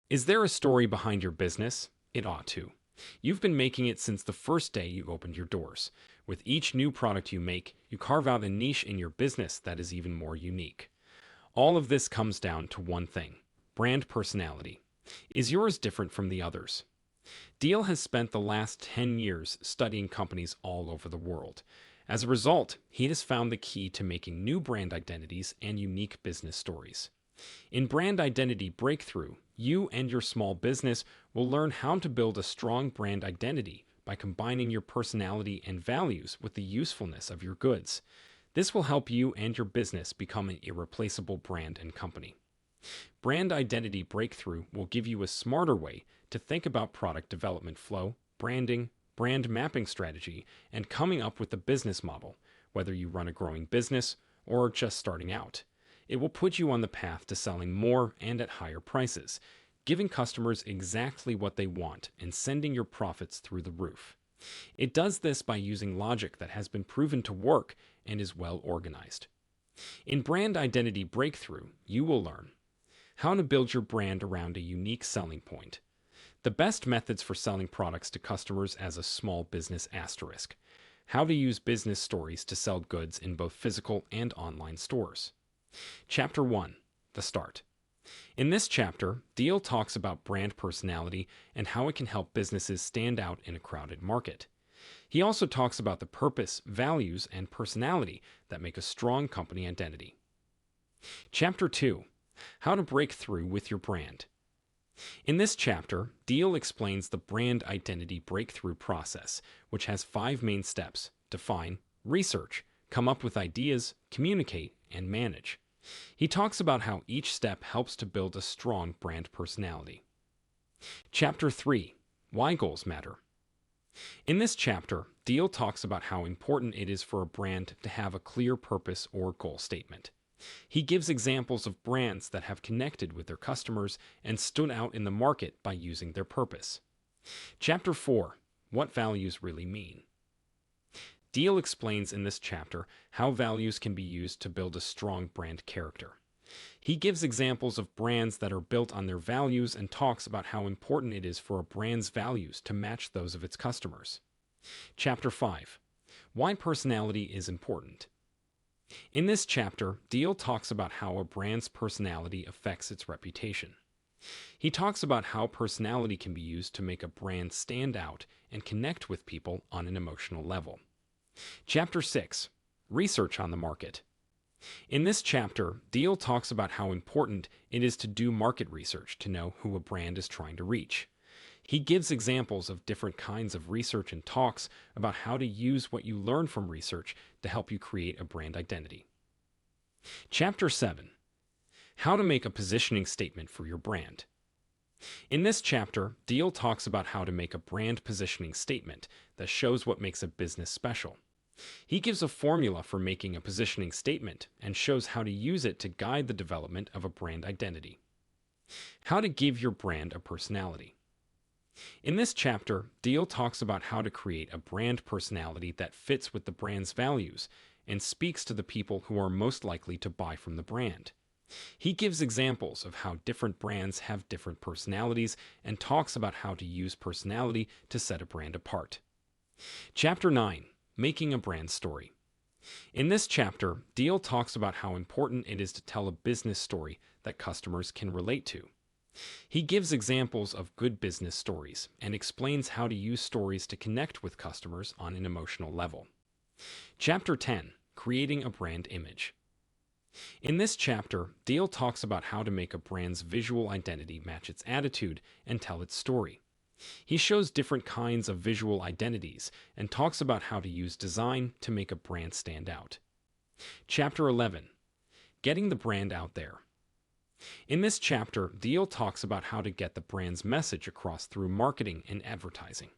Is there a story behind your business? It ought to. You've been making it since the first day you opened your doors. With each new product you make, you carve out a niche in your business that is even more unique. All of this comes down to one thing: brand personality. Is yours different from the others? Diehl has spent the last 10 years studying companies all over the world. As a result, he has found the key to making new brand identities and unique business stories. In Brand Identity Breakthrough, you and your small business will learn how to build a strong brand identity by combining your personality and values with the usefulness of your goods. This will help you and your business become an irreplaceable brand and company. Brand Identity Breakthrough will give you a smarter way to think about product development flow, branding, brand mapping strategy, and coming up with a business model, whether you run a growing business or are just starting out. It will put you on the path to selling more and at higher prices, giving customers exactly what they want and sending your profits through the roof. It does this by using logic that has been proven to work and is well organized. In Brand Identity Breakthrough, you will learn how to build your brand around a unique selling point, the best methods for selling products to customers as a small business asterisk, how to use business stories to sell goods in both physical and online stores. Chapter 1: The Start. In this chapter, Diehl talks about brand personality and how it can help businesses stand out in a crowded market. He also talks about the purpose, values, and personality that make a strong company identity. Chapter 2: How to break through with your brand. In this chapter, Diehl explains the brand identity breakthrough process, which has 5 main steps: define, research, come up with ideas, communicate, and manage. He talks about how each step helps to build a strong brand personality. Chapter 3: Why Goals Matter. In this chapter, Diehl talks about how important it is for a brand to have a clear purpose or goal statement. He gives examples of brands that have connected with their customers and stood out in the market by using their purpose. Chapter 4: What Values Really Mean. Diehl explains in this chapter how values can be used to build a strong brand character. He gives examples of brands that are built on their values and talks about how important it is for a brand's values to match those of its customers. Chapter 5: Why Personality is Important. In this chapter, Diehl talks about how a brand's personality affects its reputation. He talks about how personality can be used to make a brand stand out and connect with people on an emotional level. Chapter 6: Research on the Market. In this chapter, Diehl talks about how important it is to do market research to know who a brand is trying to reach. He gives examples of different kinds of research and talks about how to use what you learn from research to help you create a brand identity. Chapter 7: How to Make a Positioning Statement for Your Brand. In this chapter, Diehl talks about how to make a brand positioning statement that shows what makes a business special. He gives a formula for making a positioning statement and shows how to use it to guide the development of a brand identity. How to give your brand a personality. In this chapter, Diehl talks about how to create a brand personality that fits with the brand's values and speaks to the people who are most likely to buy from the brand. He gives examples of how different brands have different personalities and talks about how to use personality to set a brand apart. Chapter 9: Making a Brand Story. In this chapter, Diehl talks about how important it is to tell a business story that customers can relate to. He gives examples of good business stories and explains how to use stories to connect with customers on an emotional level. Chapter 10: Creating a Brand Image. In this chapter, Diehl talks about how to make a brand's visual identity match its attitude and tell its story. He shows different kinds of visual identities and talks about how to use design to make a brand stand out. Chapter 11: Getting the Brand Out There. In this chapter, Diehl talks about how to get the brand's message across through marketing and advertising.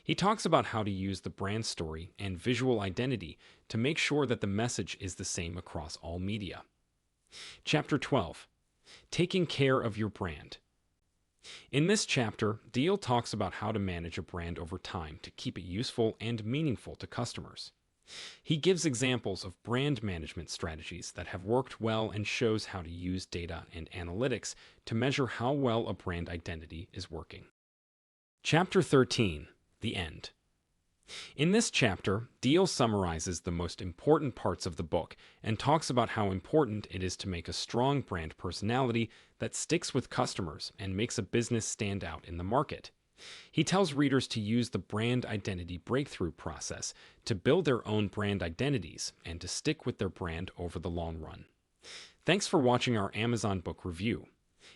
He talks about how to use the brand story and visual identity to make sure that the message is the same across all media. Chapter 12: Taking Care of Your Brand. In this chapter, Diehl talks about how to manage a brand over time to keep it useful and meaningful to customers. He gives examples of brand management strategies that have worked well and shows how to use data and analytics to measure how well a brand identity is working. Chapter 13: The End. In this chapter, Diehl summarizes the most important parts of the book and talks about how important it is to make a strong brand personality that sticks with customers and makes a business stand out in the market. He tells readers to use the brand identity breakthrough process to build their own brand identities and to stick with their brand over the long run. Thanks for watching our Amazon book review.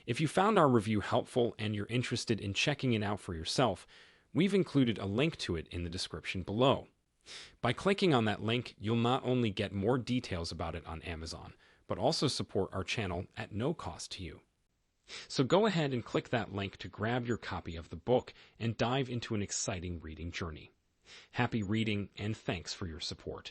If you found our review helpful and you're interested in checking it out for yourself, we've included a link to it in the description below. By clicking on that link, you'll not only get more details about it on Amazon, but also support our channel at no cost to you. So go ahead and click that link to grab your copy of the book and dive into an exciting reading journey. Happy reading, and thanks for your support.